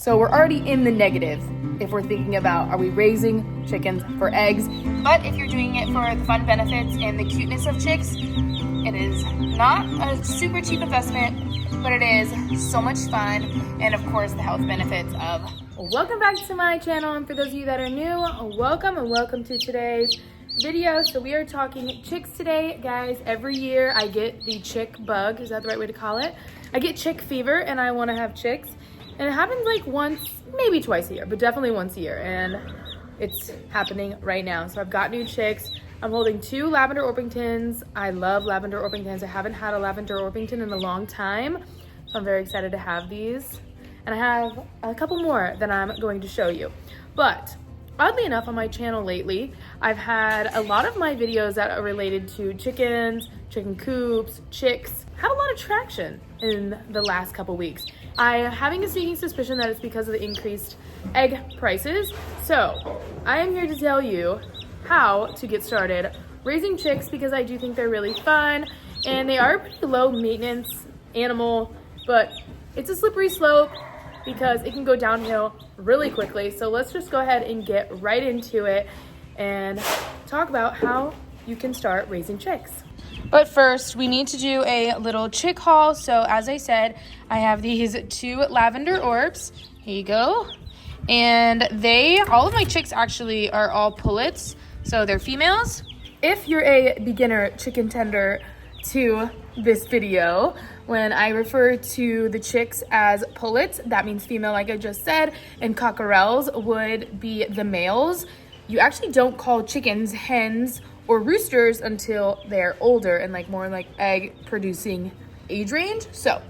So we're already in the negative if we're thinking about, are we raising chickens for eggs? But if you're doing it for the fun benefits and the cuteness of chicks, it is not a super cheap investment, but it is so much fun. And of course, the health benefits of. Welcome back to my channel. And for those of you that are new, welcome and welcome to today's video. So we are talking chicks today, guys. Every year I get the chick bug. Is that the right way to call it? I get chick fever and I want to have chicks. And it happens like once, maybe twice a year, but definitely once a year. And it's happening right now. So I've got new chicks. I'm holding 2 lavender Orpingtons. I love lavender Orpingtons. I haven't had a lavender Orpington in a long time. So I'm very excited to have these. And I have a couple more that I'm going to show you. But oddly enough, on my channel lately, I've had a lot of my videos that are related to chickens, chicken coops, chicks, have a lot of traction in the last couple weeks. I'm having a sneaking suspicion that it's because of the increased egg prices. So I am here to tell you how to get started raising chicks, because I do think they're really fun and they are a pretty low maintenance animal, but it's a slippery slope because it can go downhill really quickly. So let's just go ahead and get right into it and talk about how you can start raising chicks. But first, we need to do a little chick haul. So as I said, I have these 2 lavender orbs. Here you go. And all of my chicks actually are all pullets. So they're females. If you're a beginner chicken tender to this video, when I refer to the chicks as pullets, that means female, like I just said, and cockerels would be the males. You actually don't call chickens hens or roosters until they're older and more like egg producing age range. So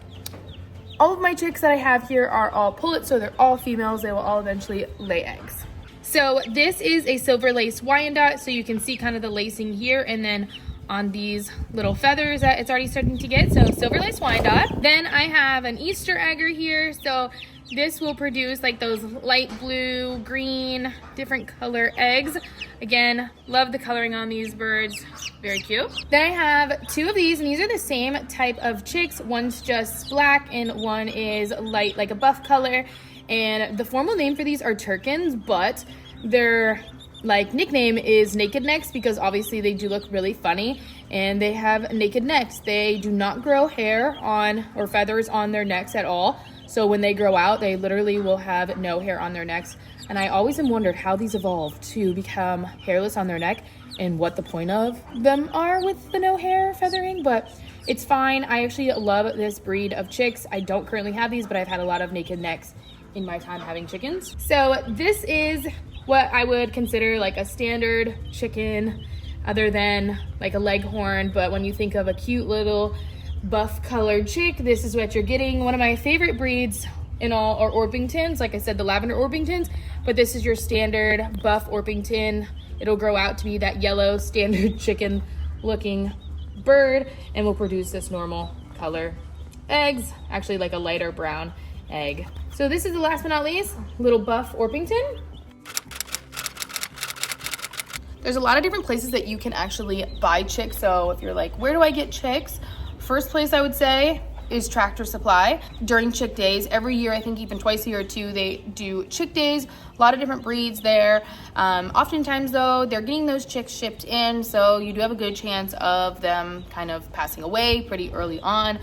all of my chicks that I have here are all pullets, so they're all females. They will all eventually lay eggs. So this is a silver lace Wyandotte, so you can see kind of the lacing here, and then on these little feathers that it's already starting to get. So silver lace Wyandotte. Then I have an Easter egger here. So this will produce like those light blue, green, different color eggs. Again, love the coloring on these birds. Very cute. Then I have 2 of these, and these are the same type of chicks. One's just black and one is light, like a buff color. And the formal name for these are Turkins, but their nickname is naked necks because obviously they do look really funny and they have naked necks. They do not grow hair on or feathers on their necks at all. So when they grow out, they literally will have no hair on their necks. And I always have wondered how these evolved to become hairless on their neck and what the point of them are with the no hair feathering, but it's fine. I actually love this breed of chicks. I don't currently have these, but I've had a lot of naked necks in my time having chickens. So this is what I would consider like a standard chicken, other than like a leghorn. But when you think of a cute little buff colored chick, this is what you're getting. One of my favorite breeds in all are Orpingtons. Like I said, the lavender Orpingtons, but this is your standard buff Orpington. It'll grow out to be that yellow standard chicken looking bird and will produce this normal color eggs, actually like a lighter brown egg. So this is the last but not least, little buff Orpington. There's a lot of different places that you can actually buy chicks. So if you're like, where do I get chicks? First place I would say is Tractor Supply. During chick days, every year, I think even twice a year or 2, they do chick days. A lot of different breeds there. Oftentimes though, they're getting those chicks shipped in, so you do have a good chance of them kind of passing away pretty early on.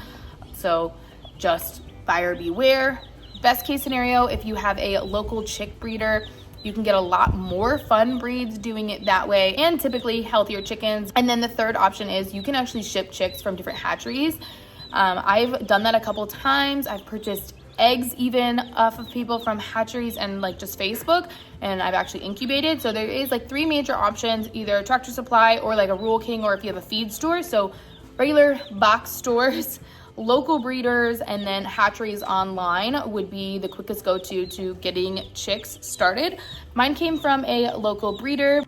So just buyer beware. Best case scenario, if you have a local chick breeder, you can get a lot more fun breeds doing it that way, and typically healthier chickens. And then the third option is you can actually ship chicks from different hatcheries. I've done that a couple times. I've purchased eggs even off of people from hatcheries and just Facebook, and I've actually incubated. So there is 3 major options, either Tractor Supply or a Rural King, or if you have a feed store. So regular box stores, local breeders, and then hatcheries online would be the quickest go-to to getting chicks started. Mine came from a local breeder.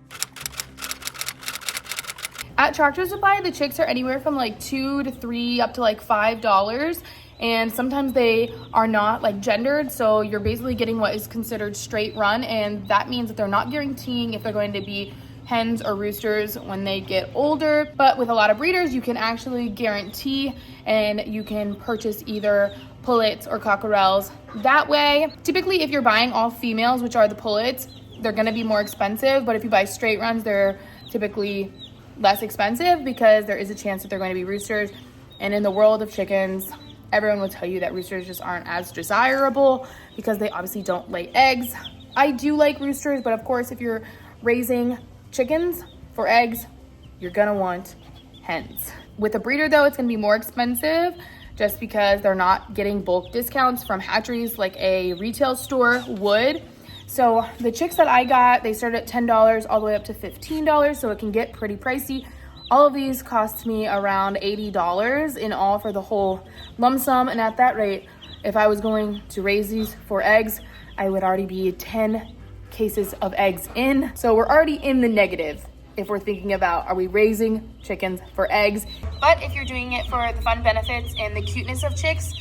At Tractor Supply, the chicks are anywhere from $2 to $3 up to $5. And sometimes they are not gendered, so you're basically getting what is considered straight run, and that means that they're not guaranteeing if they're going to be hens or roosters when they get older. But with a lot of breeders, you can actually guarantee, and you can purchase either pullets or cockerels. That way, typically if you're buying all females, which are the pullets, they're gonna be more expensive, but if you buy straight runs, they're typically less expensive because there is a chance that they're going to be roosters. And in the world of chickens, everyone will tell you that roosters just aren't as desirable because they obviously don't lay eggs. I do like roosters, but of course, if you're raising chickens for eggs, you're gonna want hens. With a breeder though, it's gonna be more expensive just because they're not getting bulk discounts from hatcheries like a retail store would. So the chicks that I got, they started at $10 all the way up to $15, so it can get pretty pricey. All of these cost me around $80 in all for the whole lump sum. And at that rate, if I was going to raise these for eggs, I would already be 10 cases of eggs in. So we're already in the negative if we're thinking about, are we raising chickens for eggs? But if you're doing it for the fun benefits and the cuteness of chicks,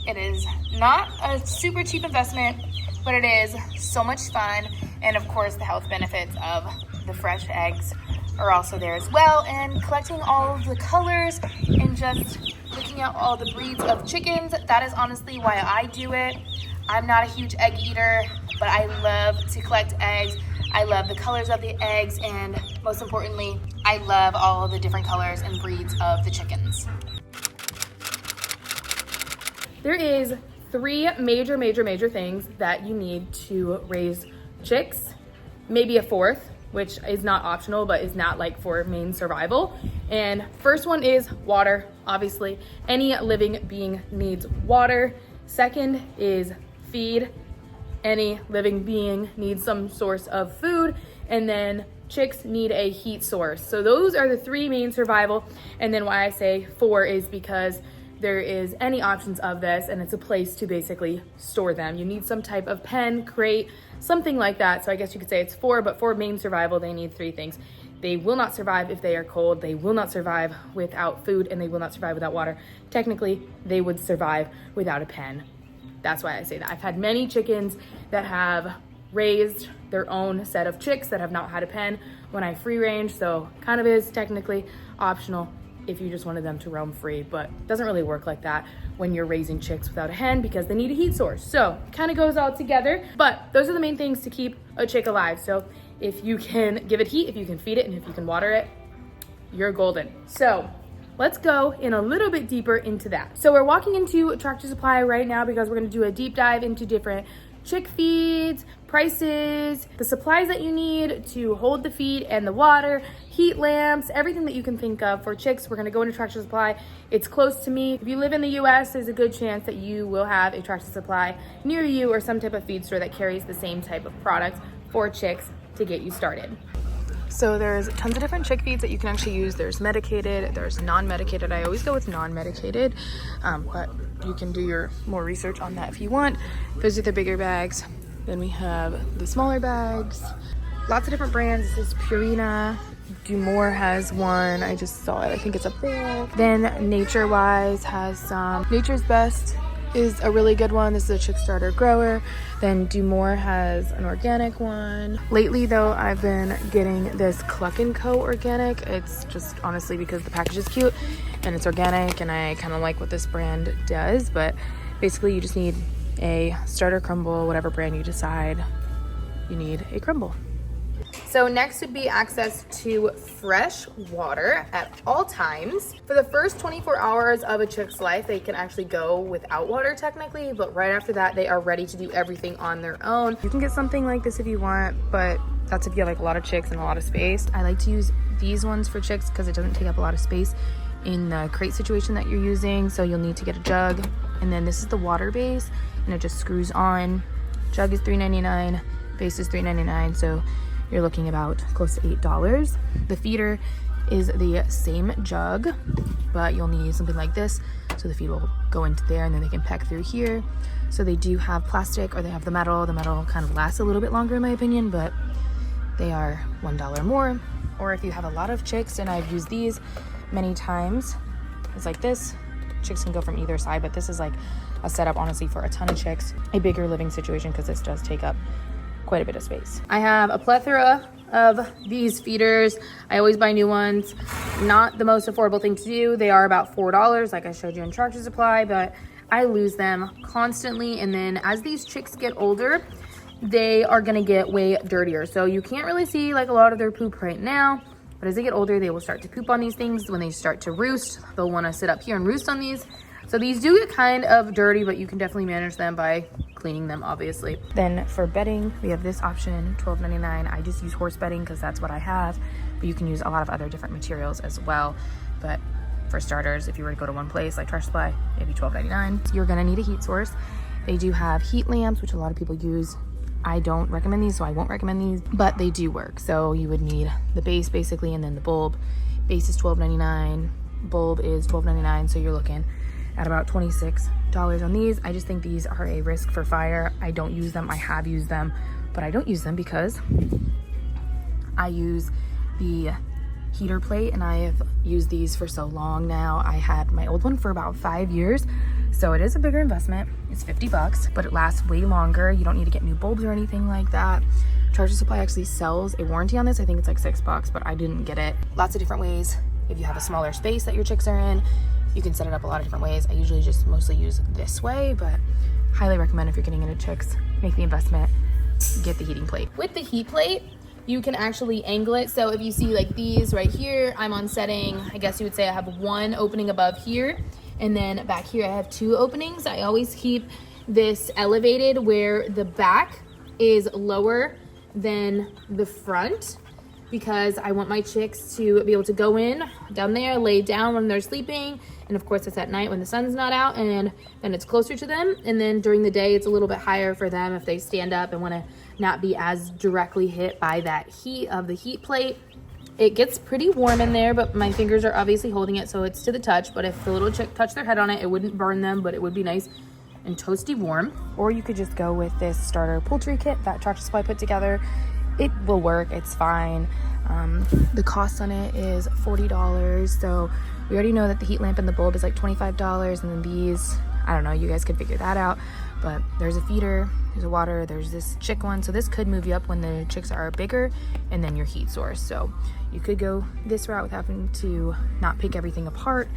it is not a super cheap investment, but it is so much fun. And of course, the health benefits of the fresh eggs are also there as well. And collecting all of the colors and just looking at all the breeds of chickens, that is honestly why I do it. I'm not a huge egg eater, but I love to collect eggs. I love the colors of the eggs, and most importantly, I love all of the different colors and breeds of the chickens. There is 3 major things that you need to raise chicks, maybe a 4th, which is not optional, but is not like for main survival. And first one is water. Obviously, any living being needs water. Second is feed. Any living being needs some source of food. And then chicks need a heat source. So those are the 3 main survival. And then why I say 4 is because there is any options of this, and it's a place to basically store them. You need some type of pen, crate, something like that. So I guess you could say it's 4, but for main survival, they need 3 things. They will not survive if they are cold. They will not survive without food, and they will not survive without water. Technically, they would survive without a pen. That's why I say that. I've had many chickens that have raised their own set of chicks that have not had a pen when I free range, so kind of is technically optional if you just wanted them to roam free, but it doesn't really work like that when you're raising chicks without a hen because they need a heat source. So kind of goes all together, but those are the main things to keep a chick alive. So if you can give it heat, if you can feed it, and if you can water it, you're golden. So let's go in a little bit deeper into that. So we're walking into Tractor Supply right now because we're gonna do a deep dive into different chick feeds, prices, the supplies that you need to hold the feed and the water, heat lamps, everything that you can think of for chicks. We're gonna go into Tractor Supply. It's close to me. If you live in the US, there's a good chance that you will have a Tractor Supply near you or some type of feed store that carries the same type of products for chicks to get you started. So there's tons of different chick feeds that you can actually use. There's medicated, there's non-medicated. I always go with non-medicated, but you can do your more research on that if you want. Those are the bigger bags. Then we have the smaller bags. Lots of different brands. This is Purina. Dumore has one. I just saw it. I think it's up there. Then Nature Wise has some. Nature's Best is a really good one. This is a chick starter grower. Then Dumore has an organic one. Lately though, I've been getting this Cluck & Co organic. It's just honestly because the package is cute and it's organic and I kind of like what this brand does, but basically you just need a starter crumble, whatever brand you decide, you need a crumble. So next would be access to fresh water at all times. For the first 24 hours of a chick's life, they can actually go without water technically, but right after that, they are ready to do everything on their own. You can get something like this if you want, but that's if you have like a lot of chicks and a lot of space. I like to use these ones for chicks because it doesn't take up a lot of space in the crate situation that you're using. So you'll need to get a jug, and then this is the water base, and it just screws on. Jug is $3.99, base is $3.99, so you're looking about close to $8. The feeder is the same jug, but you'll need something like this. So the feed will go into there and then they can peck through here. So they do have plastic or they have the metal. The metal kind of lasts a little bit longer in my opinion, but they are $1 more. Or if you have a lot of chicks, and I've used these many times, it's like this. Chicks can go from either side, but this is like a setup honestly for a ton of chicks. A bigger living situation because this does take up quite a bit of space. I have a plethora of these feeders. I always buy new ones. Not the most affordable thing to do. They are about $4 like I showed you in Tractor Supply, but I lose them constantly. And then as these chicks get older, they are gonna get way dirtier. So you can't really see like a lot of their poop right now, but as they get older, they will start to poop on these things. When they start to roost, they'll wanna sit up here and roost on these. So these do get kind of dirty, but you can definitely manage them by cleaning them, obviously. Then for bedding, we have this option, $12.99. I just use horse bedding because that's what I have, but you can use a lot of other different materials as well. But for starters, if you were to go to one place like Trash Supply, maybe $12.99. You're gonna need a heat source. They do have heat lamps, which a lot of people use. I don't recommend these, so I won't recommend these, but they do work. So you would need the base basically, and then the bulb. Base is $12.99, bulb is $12.99, so you're looking at about $26 on these. I just think these are a risk for fire. I don't use them. I have used them, but I don't use them because I use the heater plate, and I have used these for so long now. I had my old one for about 5 years, so it is a bigger investment. It's $50, but it lasts way longer. You don't need to get new bulbs or anything like that. Tractor Supply actually sells a warranty on this. I think it's like $6, but I didn't get it. Lots of different ways. If you have a smaller space that your chicks are in, you can set it up a lot of different ways. I usually just mostly use this way, but highly recommend if you're getting into chicks, make the investment, get the heating plate. With the heat plate, you can actually angle it. So if you see like these right here, I'm on setting, I guess you would say I have one opening above here, and then back here I have 2 openings. I always keep this elevated where the back is lower than the front, because I want my chicks to be able to go in down there, lay down when they're sleeping. And of course it's at night when the sun's not out, and then it's closer to them. And then during the day, it's a little bit higher for them if they stand up and wanna not be as directly hit by that heat of the heat plate. It gets pretty warm in there, but my fingers are obviously holding it, so it's to the touch. But if the little chick touched their head on it, it wouldn't burn them, but it would be nice and toasty warm. Or you could just go with this starter poultry kit that Tractor Supply put together. It will work, it's fine. The cost on it is $40, so we already know that the heat lamp and the bulb is like $25, and then these, I don't know, you guys could figure that out. But there's a feeder, there's a water, there's this chick one, so this could move you up when the chicks are bigger, and then your heat source. So you could go this route with having to not pick everything apart.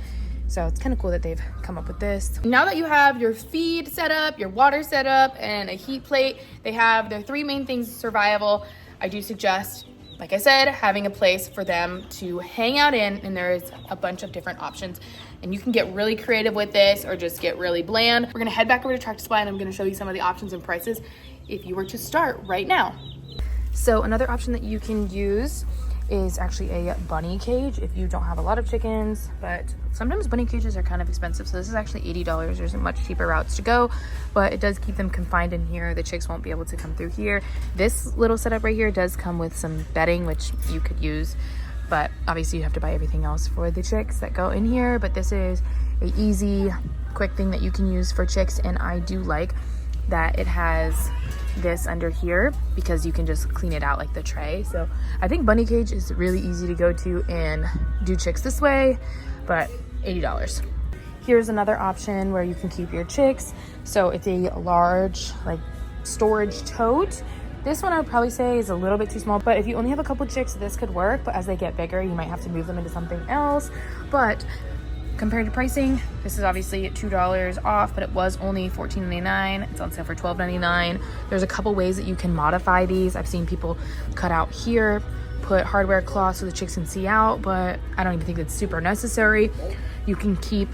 So it's kind of cool that they've come up with this. Now that you have your feed set up, your water set up, and a heat plate, they have their 3 main things: survival. I do suggest, like I said, having a place for them to hang out in, and there is a bunch of different options. And you can get really creative with this or just get really bland. We're gonna head back over to Tractor Supply, and I'm gonna show you some of the options and prices if you were to start right now. So another option that you can use is actually a bunny cage if you don't have a lot of chickens, but sometimes bunny cages are kind of expensive. So this is actually $80. There's much cheaper routes to go, but it does keep them confined in here. The chicks won't be able to come through here. This little setup right here does come with some bedding, which you could use, but obviously you have to buy everything else for the chicks that go in here. But this is an easy, quick thing that you can use for chicks, and I do like that it has this under here because you can just clean it out like the tray. So I think bunny cage is really easy to go to and do chicks this way, but $80. Here's another option where you can keep your chicks. So it's a large like storage tote. This one I would probably say is a little bit too small, but if you only have a couple chicks, this could work. But as they get bigger, you might have to move them into something else. But compared to pricing, this is obviously $2 off, but it was only $14.99. It's on sale for $12.99. There's a couple ways that you can modify these. I've seen people cut out here, put hardware cloth so the chicks can see out, but I don't even think that's super necessary. You can keep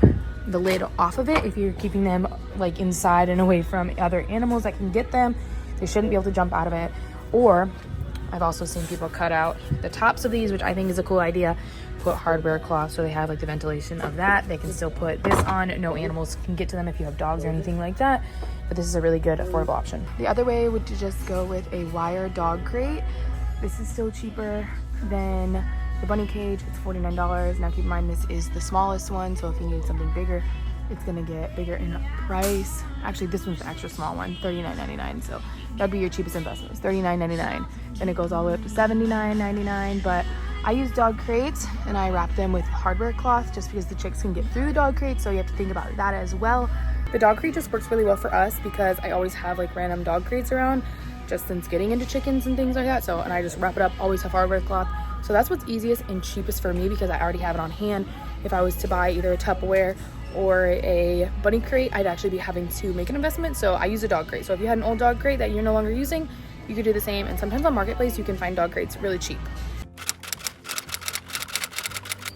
the lid off of it if you're keeping them like inside and away from other animals that can get them. They shouldn't be able to jump out of it. Or I've also seen people cut out the tops of these, which I think is a cool idea. Put hardware cloth so they have like the ventilation of that. They can still put this on. No animals can get to them if you have dogs or anything like that. But this is a really good affordable option. The other way would to just go with a wire dog crate. This is still cheaper than the bunny cage. It's $49. Now keep in mind this is the smallest one, so if you need something bigger, it's gonna get bigger in price. Actually, this one's the extra small one, $39.99. So that'd be your cheapest investment. It's $39.99. Then it goes all the way up to $79.99. But I use dog crates and I wrap them with hardware cloth just because the chicks can get through the dog crate, so you have to think about that as well. The dog crate just works really well for us because I always have like random dog crates around just since getting into chickens and things like that. So, and I just wrap it up, always have hardware cloth. So that's what's easiest and cheapest for me because I already have it on hand. If I was to buy either a Tupperware or a bunny crate, I'd actually be having to make an investment. So I use a dog crate. So if you had an old dog crate that you're no longer using, you could do the same. And sometimes on Marketplace, you can find dog crates really cheap.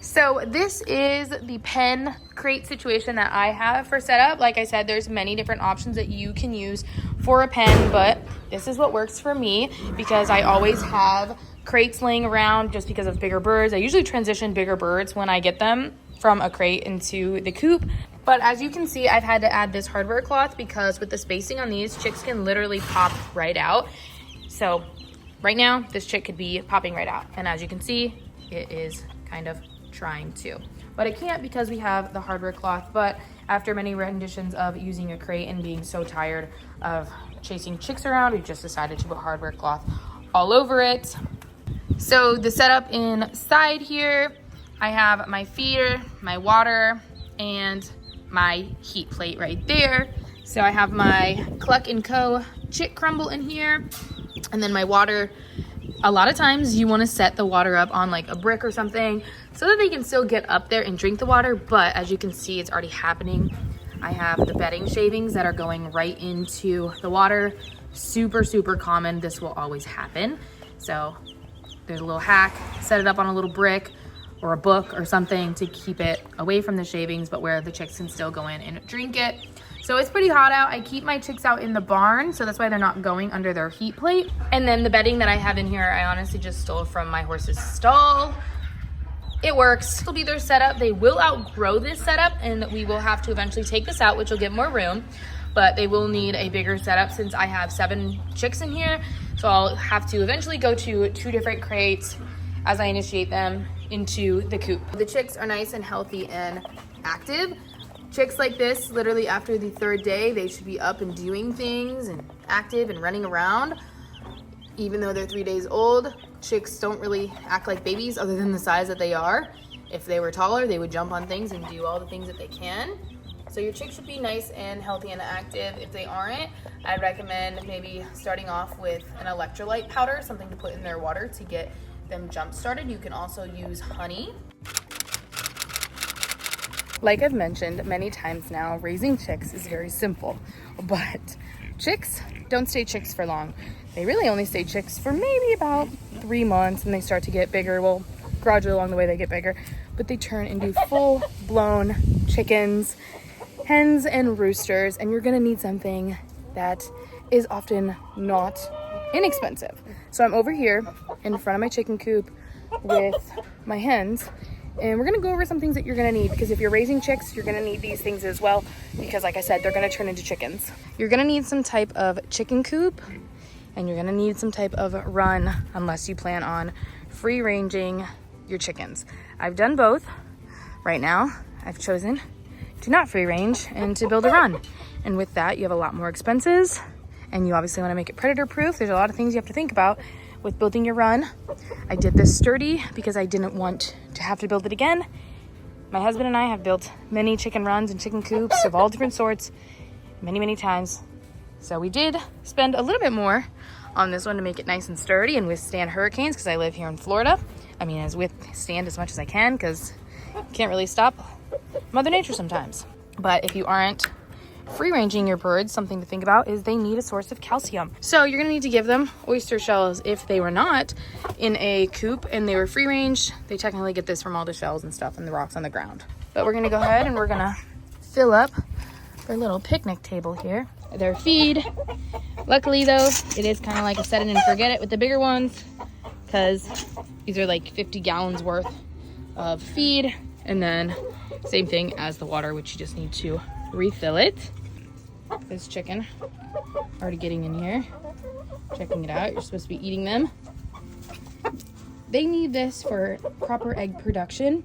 So this is the pen crate situation that I have for setup. Like I said, there's many different options that you can use for a pen, but this is what works for me because I always have crates laying around just because of bigger birds. I usually transition bigger birds when I get them from a crate into the coop. But as you can see, I've had to add this hardware cloth because with the spacing on these, chicks can literally pop right out. So right now, this chick could be popping right out. And as you can see, it is kind of trying to, but it can't because we have the hardware cloth. But after many renditions of using a crate and being so tired of chasing chicks around, we just decided to put hardware cloth all over it. So the setup inside here, I have my feeder, my water, and my heat plate right there. So I have my Cluck & Co. chick crumble in here, and then my water. A lot of times you want to set the water up on like a brick or something so that they can still get up there and drink the water, but as you can see, it's already happening. I have the bedding shavings that are going right into the water. Super, super common. This will always happen. So there's a little hack, set it up on a little brick or a book or something to keep it away from the shavings, but where the chicks can still go in and drink it. So it's pretty hot out. I keep my chicks out in the barn, so that's why they're not going under their heat plate. And then the bedding that I have in here, I honestly just stole from my horse's stall. It works. It'll be their setup. They will outgrow this setup, and we will have to eventually take this out, which will give more room, but they will need a bigger setup since I have 7 chicks in here. So I'll have to eventually go to 2 different crates as I initiate them into the coop. The chicks are nice and healthy and active. Chicks like this, literally after the 3rd day, they should be up and doing things and active and running around. Even though they're 3 days old, chicks don't really act like babies other than the size that they are. If they were taller, they would jump on things and do all the things that they can. So your chicks should be nice and healthy and active. If they aren't, I'd recommend maybe starting off with an electrolyte powder, something to put in their water to get them jump started. You can also use honey. Like I've mentioned many times now, raising chicks is very simple, but chicks don't stay chicks for long. They really only stay chicks for maybe about 3 months, and they start to get bigger. Well, gradually along the way they get bigger, but they turn into full-blown chickens, hens, and roosters, and you're gonna need something that is often not inexpensive. So I'm over here in front of my chicken coop with my hens, and we're gonna go over some things that you're gonna need, because if you're raising chicks, you're gonna need these things as well, because like I said, they're gonna turn into chickens. You're gonna need some type of chicken coop, and you're gonna need some type of run, unless you plan on free ranging your chickens. I've done both. Right now, I've chosen to not free range and to build a run. And with that, you have a lot more expenses, and you obviously wanna make it predator proof. There's a lot of things you have to think about with building your run. I did this sturdy because I didn't want to have to build it again. My husband and I have built many chicken runs and chicken coops of all different sorts many, many times. So we did spend a little bit more on this one to make it nice and sturdy and withstand hurricanes, because I live here in Florida. I mean, as withstand as much as I can, because you can't really stop Mother Nature sometimes. But if you aren't free ranging your birds, something to think about is they need a source of calcium. So you're gonna need to give them oyster shells. If they were not in a coop and they were free range, they technically get this from all the shells and stuff and the rocks on the ground. But we're gonna go ahead and we're gonna fill up their little picnic table here, their feed. Luckily though, it is kind of like a set it and forget it with the bigger ones, because these are like 50 gallons worth of feed, and then same thing as the water, which you just need to refill it. This chicken already getting in here, checking it out. You're supposed to be eating them. They need this for proper egg production.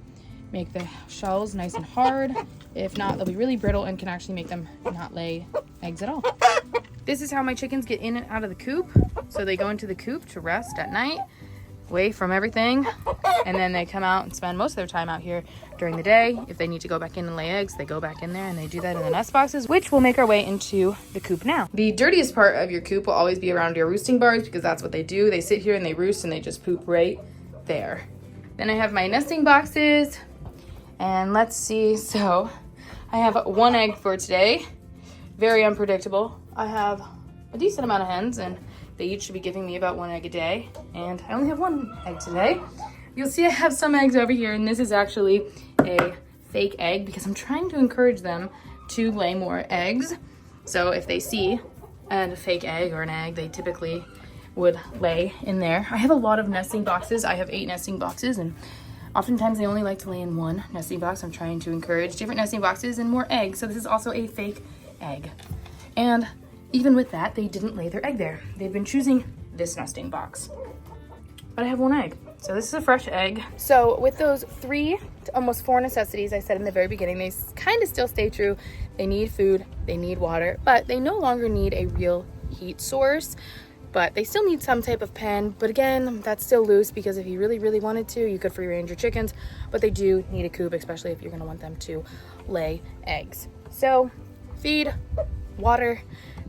Make the shells nice and hard. If not, they'll be really brittle and can actually make them not lay eggs at all. This is how my chickens get in and out of the coop. So they go into the coop to rest at night, away from everything, and then they come out and spend most of their time out here during the day. If they need to go back in and lay eggs, they go back in there, and they do that in the nest boxes, which will make our way into the coop now. The dirtiest part of your coop will always be around your roosting bars, because that's what they do. They sit here and they roost and they just poop right there. Then I have my nesting boxes, and let's see. So I have 1 egg for today. Very unpredictable. I have a decent amount of hens and they each should be giving me about 1 egg a day. And I only have 1 egg today. You'll see I have some eggs over here, and this is actually a fake egg because I'm trying to encourage them to lay more eggs. So if they see a fake egg or an egg, they typically would lay in there. I have a lot of nesting boxes. I have 8 nesting boxes, and oftentimes they only like to lay in 1 nesting box. I'm trying to encourage different nesting boxes and more eggs. So this is also a fake egg. And even with that, they didn't lay their egg there. They've been choosing this nesting box. But I have 1 egg. So this is a fresh egg. So with those 3 to almost 4 necessities I said in the very beginning, they kind of still stay true. They need food, they need water, but they no longer need a real heat source. But they still need some type of pen. But again, that's still loose because if you really, really wanted to, you could free range your chickens. But they do need a coop, especially if you're gonna want them to lay eggs. So feed, water,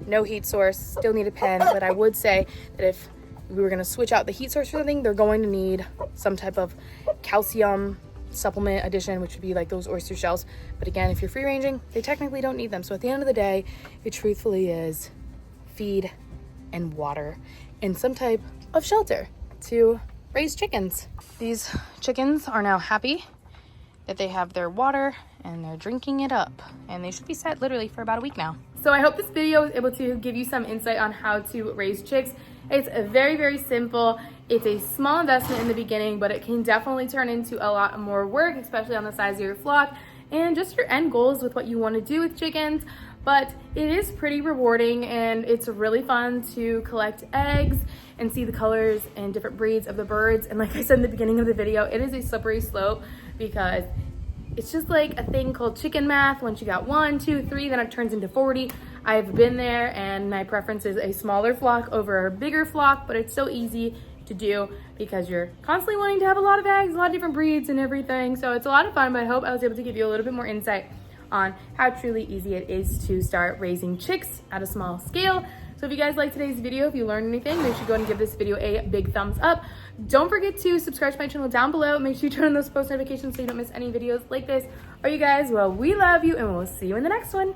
no heat source, still need a pen. But I would say that if we were gonna switch out the heat source for something, they're going to need some type of calcium supplement addition, which would be like those oyster shells. But again, if you're free ranging, they technically don't need them. So at the end of the day, it truthfully is feed and water and some type of shelter to raise chickens. These chickens are now happy that they have their water and they're drinking it up, and they should be set literally for about a week now. So I hope this video was able to give you some insight on how to raise chicks. It's very, very simple. It's a small investment in the beginning, but it can definitely turn into a lot more work, especially on the size of your flock and just your end goals with what you want to do with chickens. But it is pretty rewarding, and it's really fun to collect eggs and see the colors and different breeds of the birds. And like I said in the beginning of the video, it is a slippery slope because it's just like a thing called chicken math. Once you got 1, 2, 3, then it turns into 40. I've been there, and my preference is a smaller flock over a bigger flock, but it's so easy to do because you're constantly wanting to have a lot of eggs, a lot of different breeds and everything. So it's a lot of fun, but I hope I was able to give you a little bit more insight on how truly easy it is to start raising chicks at a small scale. So if you guys liked today's video, if you learned anything, make sure you go and give this video a big thumbs up. Don't forget to subscribe to my channel down below. Make sure you turn on those post notifications so you don't miss any videos like this. All right, you guys, well, we love you, and we'll see you in the next one.